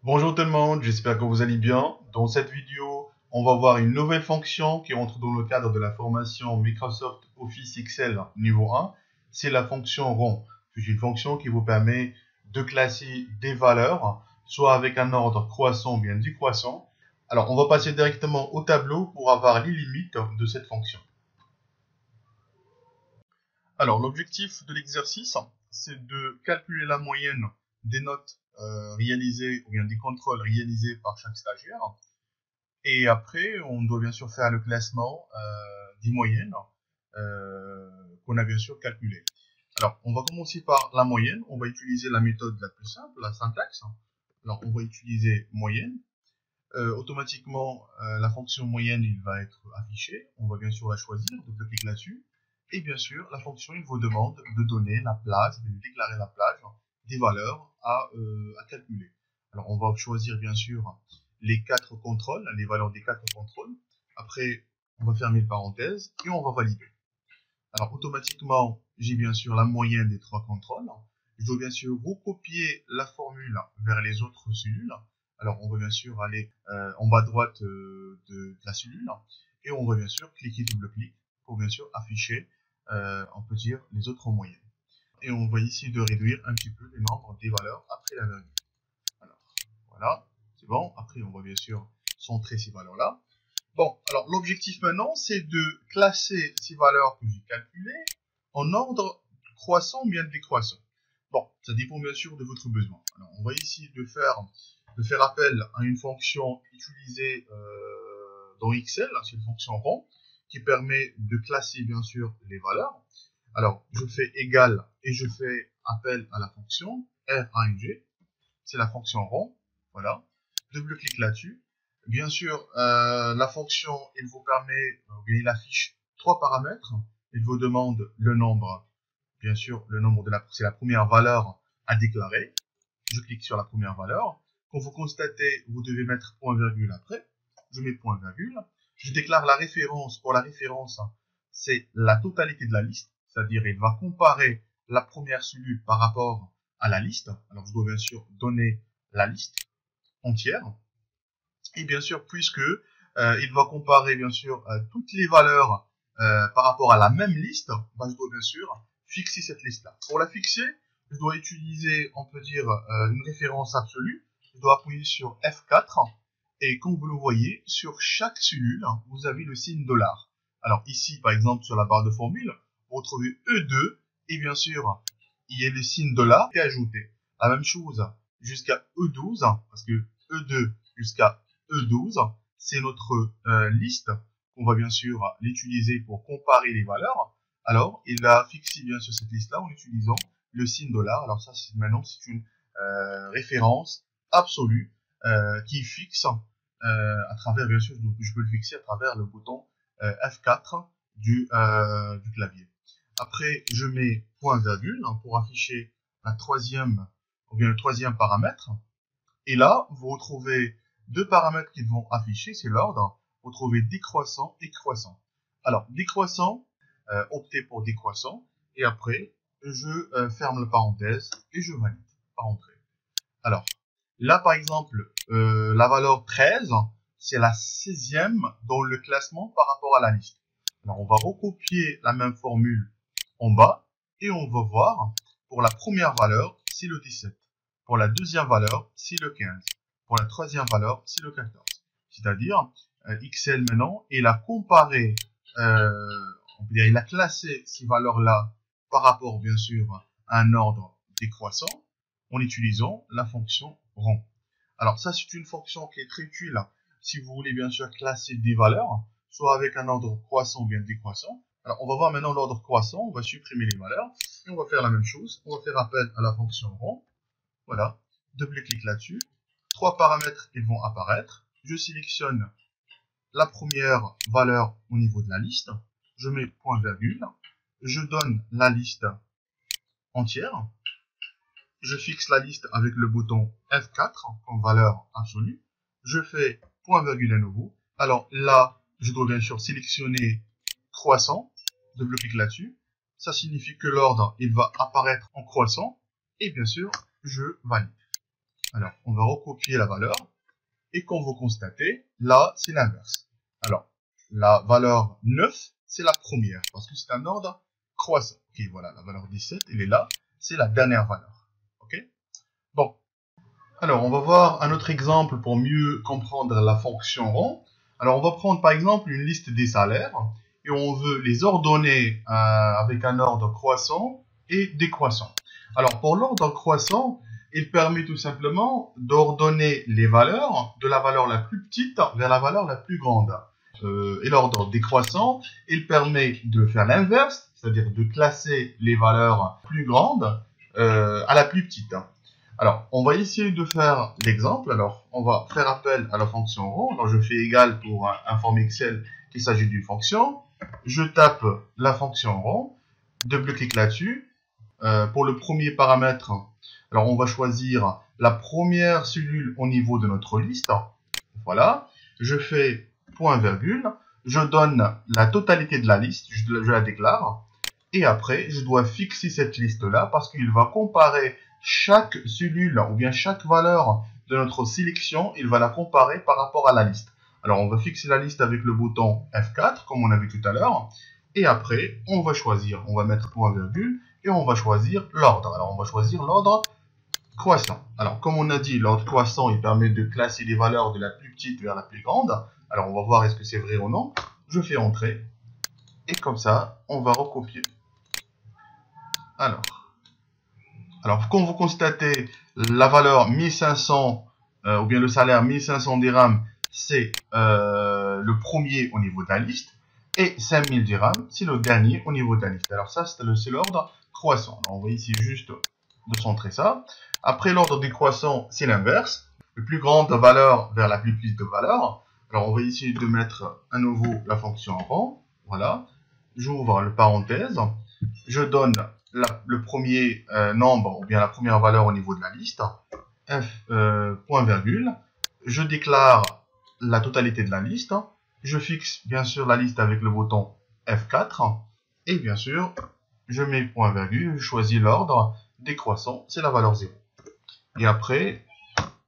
Bonjour tout le monde, j'espère que vous allez bien. Dans cette vidéo, on va voir une nouvelle fonction qui entre dans le cadre de la formation Microsoft Office Excel niveau 1. C'est la fonction rond. C'est une fonction qui vous permet de classer des valeurs, soit avec un ordre croissant ou bien décroissant. Alors, on va passer directement au tableau pour avoir les limites de cette fonction. Alors, l'objectif de l'exercice, c'est de calculer la moyenne des notes réalisées ou bien des contrôles réalisés par chaque stagiaire. Et après, on doit bien sûr faire le classement des moyennes qu'on a bien sûr calculées. Alors, on va commencer par la moyenne. On va utiliser la méthode la plus simple, la syntaxe. Alors, on va utiliser moyenne. Automatiquement, la fonction moyenne, il va être affichée. On va bien sûr la choisir, double-clic là-dessus. Et bien sûr, la fonction, il vous demande de donner la plage, de déclarer la plage des valeurs à calculer. Alors, on va choisir bien sûr les 4 contrôles, les valeurs des 4 contrôles. Après, on va fermer les parenthèses et on va valider. Alors, automatiquement, j'ai bien sûr la moyenne des 3 contrôles. Je dois bien sûr recopier la formule vers les autres cellules. Alors, on va bien sûr aller en bas à droite de la cellule et on va bien sûr cliquer double-clic pour bien sûr afficher, on peut dire, les autres moyennes. Et on va essayer de réduire un petit peu le nombre des valeurs après la virgule. Alors, voilà, c'est bon. Après, on va bien sûr centrer ces valeurs-là. Bon, alors l'objectif maintenant, c'est de classer ces valeurs que j'ai calculées en ordre croissant ou bien décroissant. Bon, ça dépend bien sûr de votre besoin. Alors, on va essayer de faire appel à une fonction utilisée dans Excel, c'est une fonction rond, qui permet de classer bien sûr les valeurs. Alors, je fais égal et je fais appel à la fonction range, c'est la fonction rond, voilà. Double-clic là-dessus. Bien sûr, la fonction, il vous permet, il affiche 3 paramètres. Il vous demande le nombre, bien sûr, le nombre c'est la première valeur à déclarer. Je clique sur la première valeur. Quand vous constatez, vous devez mettre point virgule après. Je mets point virgule. Je déclare la référence. Pour la référence, c'est la totalité de la liste. C'est-à-dire, il va comparer la première cellule par rapport à la liste. Alors, je dois bien sûr donner la liste entière. Et bien sûr, puisque il va comparer bien sûr toutes les valeurs par rapport à la même liste, je dois bien sûr fixer cette liste-là. Pour la fixer, je dois utiliser, on peut dire, une référence absolue. Je dois appuyer sur F4 et comme vous le voyez, sur chaque cellule, vous avez le signe $. Alors ici, par exemple, sur la barre de formule, vous retrouvez E2 et bien sûr, il y a le signe $ qui est ajouté. La même chose jusqu'à E12, parce que E2 jusqu'à E12, c'est notre liste qu'on va bien sûr l'utiliser pour comparer les valeurs. Alors, il a fixé bien sûr cette liste-là en utilisant le signe $. Alors ça, maintenant, c'est une référence absolue qui fixe à travers, bien sûr, je peux le fixer à travers le bouton F4 du clavier. Après, je mets point virgule pour afficher la troisième, ou bien le troisième paramètre. Et là, vous retrouvez 2 paramètres qui vont afficher, c'est l'ordre. Vous trouvez décroissant et croissant. Alors, décroissant, optez pour décroissant. Et après, je ferme la parenthèse et je valide par entrée. Alors, là, par exemple, la valeur 13, c'est la 16e dans le classement par rapport à la liste. Alors, on va recopier la même formule en bas et on va voir, pour la première valeur, c'est le 17. Pour la deuxième valeur, c'est le 15. Pour la troisième valeur, c'est le 14. C'est-à-dire, Excel maintenant, il a comparé, il a classé ces valeurs-là par rapport, bien sûr, à un ordre décroissant en utilisant la fonction rond. Alors ça, c'est une fonction qui est très utile si vous voulez bien sûr classer des valeurs, soit avec un ordre croissant ou bien décroissant. Alors on va voir maintenant l'ordre croissant, on va supprimer les valeurs, et on va faire la même chose, on va faire appel à la fonction rond. Voilà, double-clic là-dessus. 3 paramètres qui vont apparaître. Je sélectionne la première valeur au niveau de la liste. Je mets point virgule. Je donne la liste entière. Je fixe la liste avec le bouton F4 comme valeur absolue. Je fais point virgule à nouveau. Alors là, je dois bien sûr sélectionner croissant. Double-clic là-dessus. Ça signifie que l'ordre, il va apparaître en croissant. Et bien sûr, je valide. Alors, on va recopier la valeur. Et comme vous constatez, là, c'est l'inverse. Alors, la valeur 9, c'est la première, parce que c'est un ordre croissant. Ok, voilà, la valeur 17, elle est là, c'est la dernière valeur. Ok. Bon, alors on va voir un autre exemple pour mieux comprendre la fonction rond. Alors, on va prendre par exemple une liste des salaires, et on veut les ordonner avec un ordre croissant et décroissant. Alors, pour l'ordre croissant, il permet tout simplement d'ordonner les valeurs de la valeur la plus petite vers la valeur la plus grande. Et l'ordre décroissant, il permet de faire l'inverse, c'est-à-dire de classer les valeurs plus grandes à la plus petite. Alors, on va essayer de faire l'exemple. Alors, on va faire appel à la fonction rond. Alors, je fais égal pour informer Excel qu'il s'agit d'une fonction. Je tape la fonction rond, double-clic là-dessus. Pour le premier paramètre, alors on va choisir la première cellule au niveau de notre liste. Voilà. Je fais point virgule. Je donne la totalité de la liste. Je la déclare. Et après, je dois fixer cette liste-là parce qu'il va comparer chaque cellule ou bien chaque valeur de notre sélection. Il va la comparer par rapport à la liste. Alors, on va fixer la liste avec le bouton F4, comme on a vu tout à l'heure. Et après, on va choisir, on va mettre point virgule et on va choisir l'ordre. Alors, on va choisir l'ordre croissant. Alors, comme on a dit, l'ordre croissant, il permet de classer les valeurs de la plus petite vers la plus grande. Alors, on va voir est-ce que c'est vrai ou non. Je fais entrer. Et comme ça, on va recopier. Alors, comme vous constatez, la valeur 1500, ou bien le salaire 1500 dirhams, c'est le premier au niveau de la liste. Et 5000 dirhams, c'est le dernier au niveau de la liste. Alors ça, c'est l'ordre croissant. Alors, on va ici juste de centrer ça. Après, l'ordre décroissant, c'est l'inverse. Le plus grande valeur vers la plus petite valeur. Alors, on va essayer de mettre à nouveau la fonction rond. Voilà. J'ouvre le parenthèse. Je donne le premier nombre ou bien la première valeur au niveau de la liste, point virgule. Je déclare la totalité de la liste. Je fixe bien sûr la liste avec le bouton F4. Et bien sûr, je mets point virgule, je choisis l'ordre décroissant, c'est la valeur 0. Et après,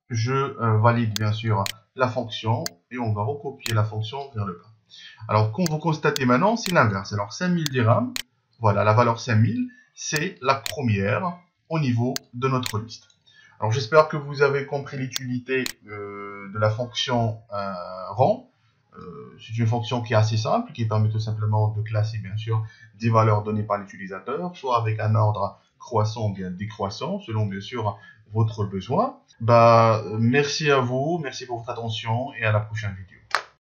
je valide bien sûr la fonction et on va recopier la fonction vers le bas. Alors, comme vous constatez maintenant, c'est l'inverse. Alors, 5000 dirhams, voilà, la valeur 5000, c'est la première au niveau de notre liste. Alors, j'espère que vous avez compris l'utilité de la fonction rond. C'est une fonction qui est assez simple, qui permet tout simplement de classer, bien sûr, des valeurs données par l'utilisateur, soit avec un ordre croissant ou bien décroissant, selon, bien sûr, votre besoin. Merci à vous, merci pour votre attention et à la prochaine vidéo.